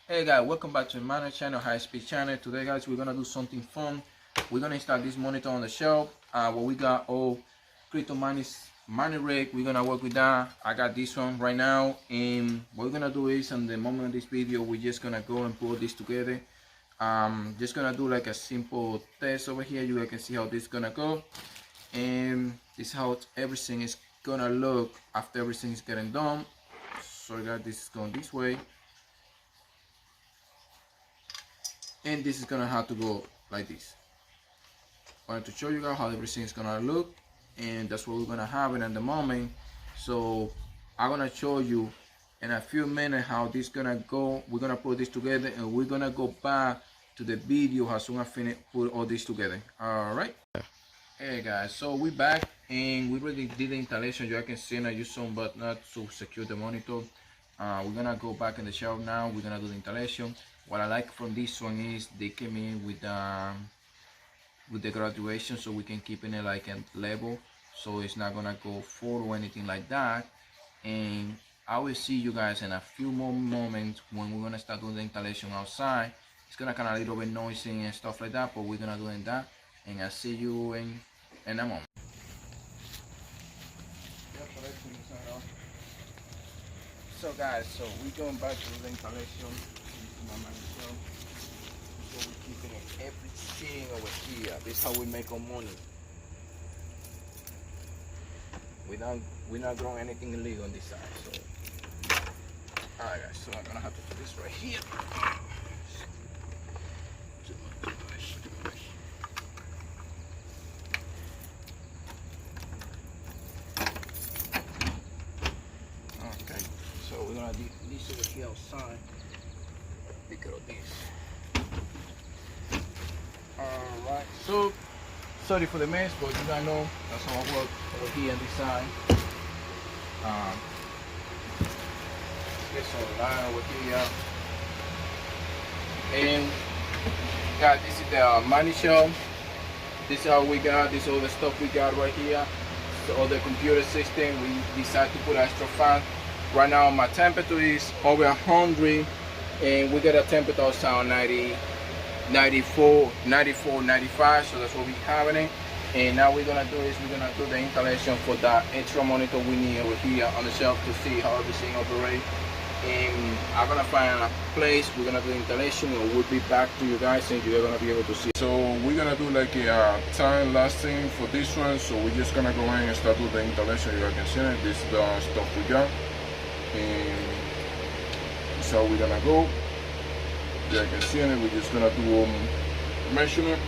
Hey guys, welcome back to my channel, High Speed Channel. Today guys, we're gonna do something fun. We're gonna install this monitor on the shelf. Where we got all crypto money rig. We're gonna work with that. I got this one right now, and what we're gonna do is, in the moment of this video, we're just gonna go and put this together. Just gonna do like a simple test over here. You guys can see how this is gonna go, and this is how everything is gonna look after everything is getting done. So guys, this is going this way. And this is gonna have to go like this. I wanted to show you guys how everything is gonna look, and that's what we're gonna have it at the moment. So I'm gonna show you in a few minutes how this is gonna go. We're gonna put this together, and we're gonna go back to the video as soon as I finish put all this together. All right. Hey guys, so we're back, and we already did the installation. You can see I use some button to secure the monitor. We're gonna go back in the shelf now. We're gonna do the installation. What I like from this one is they came in with the graduation, so we can keep it like a level, so it's not gonna go forward or anything like that. And I will see you guys in a few more moments when we're gonna start doing the installation outside. It's gonna kind of a little bit noisy and stuff like that, but we're gonna do that, and I'll see you in a moment. So guys, so we're going back to the installation. So we're keeping everything over here. This is how we make our money. We're not growing anything illegal on this side. So alright guys, so I'm gonna have to put this right here. Okay, so we're gonna do this over here outside. Because of this. Alright, so sorry for the mess, but you guys know that's how I work over here on this side. Get some line over here. And guys, this is the money shelf. This is how we got this, all the stuff we got right here. So all the computer system, we decided to put extra fan. Right now my temperature is over 100. And we got a temperature outside 90, 94, 95, so that's what we're having it. And now we're gonna do is we're gonna do the installation for that extra monitor we need over here on the shelf to see how everything operates. And I'm gonna find a place, we're gonna do the installation, and we'll be back to you guys, and you're gonna be able to see. So we're gonna do like a time lasting for this one, so we're just gonna go ahead and start with the installation. You guys can see it. This is the stuff we got. And so we're gonna go. Yeah, I can see it. We're just gonna do measurement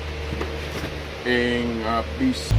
and piece.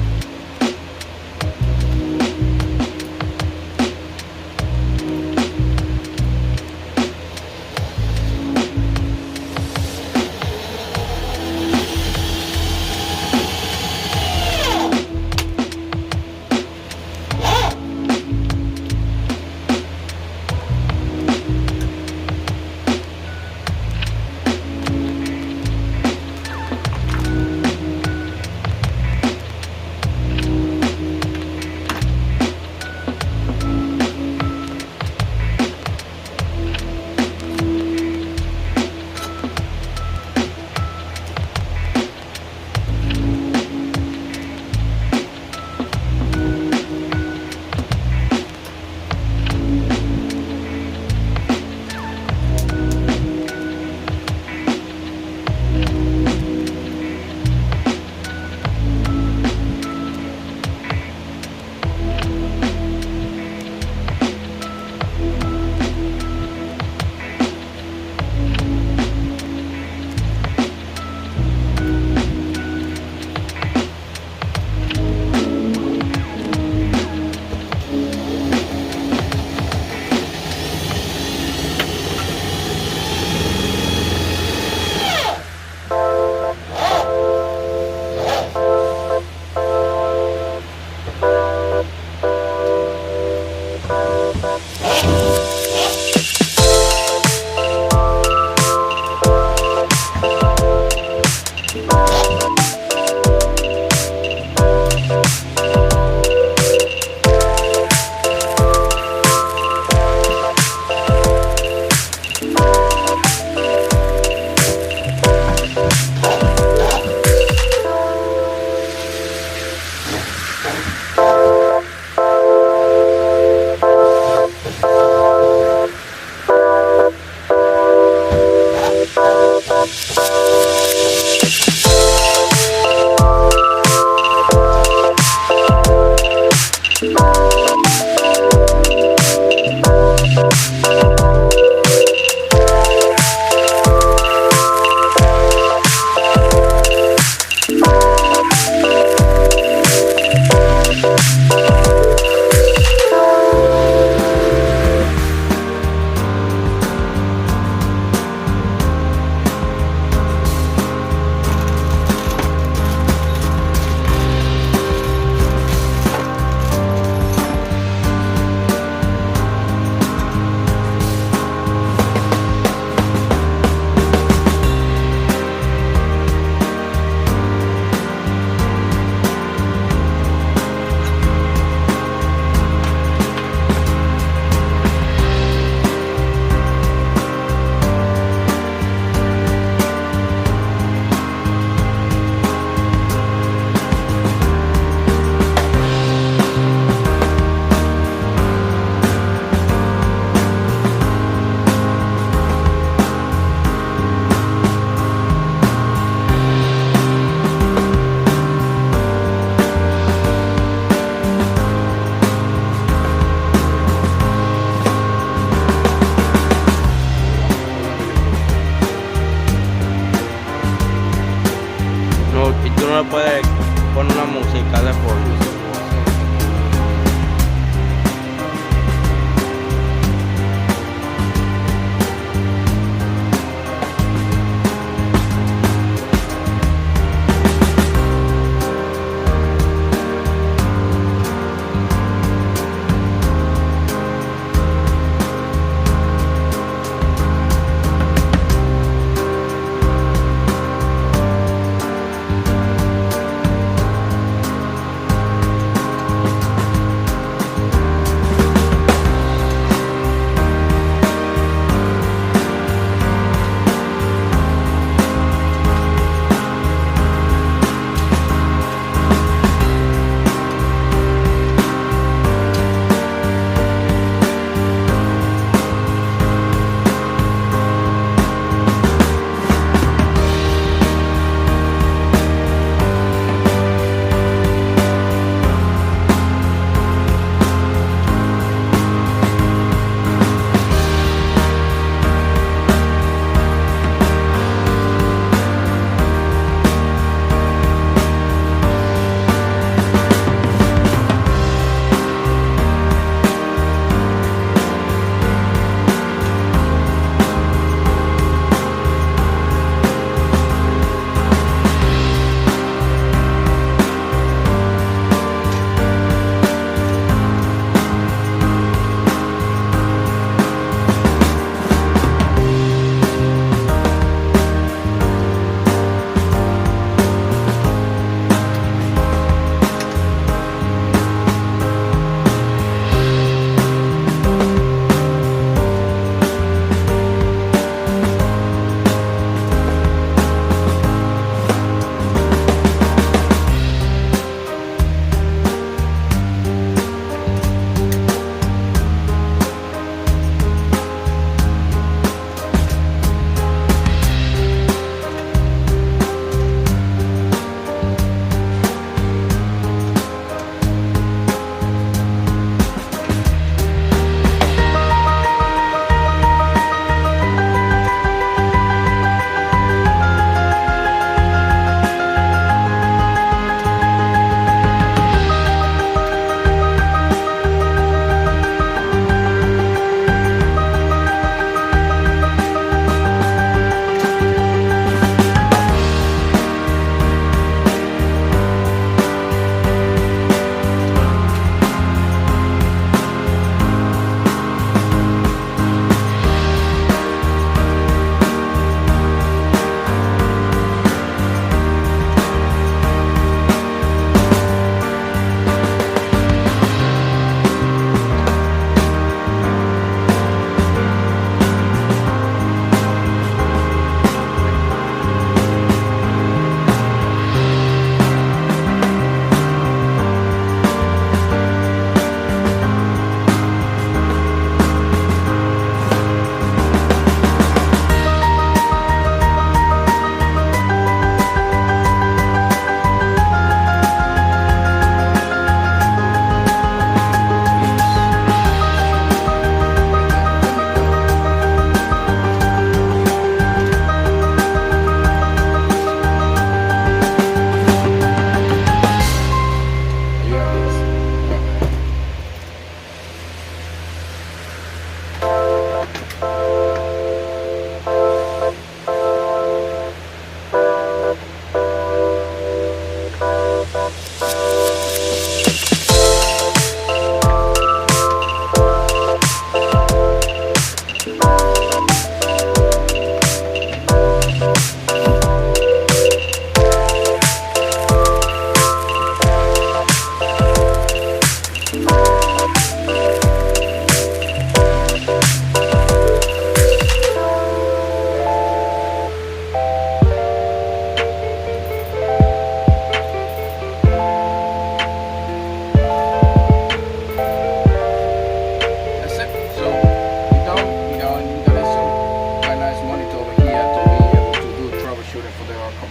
le puedes poner una música de fondo.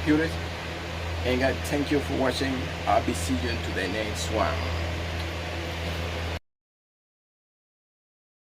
computers. And guys, thank you for watching. I'll be seeing you into the next one.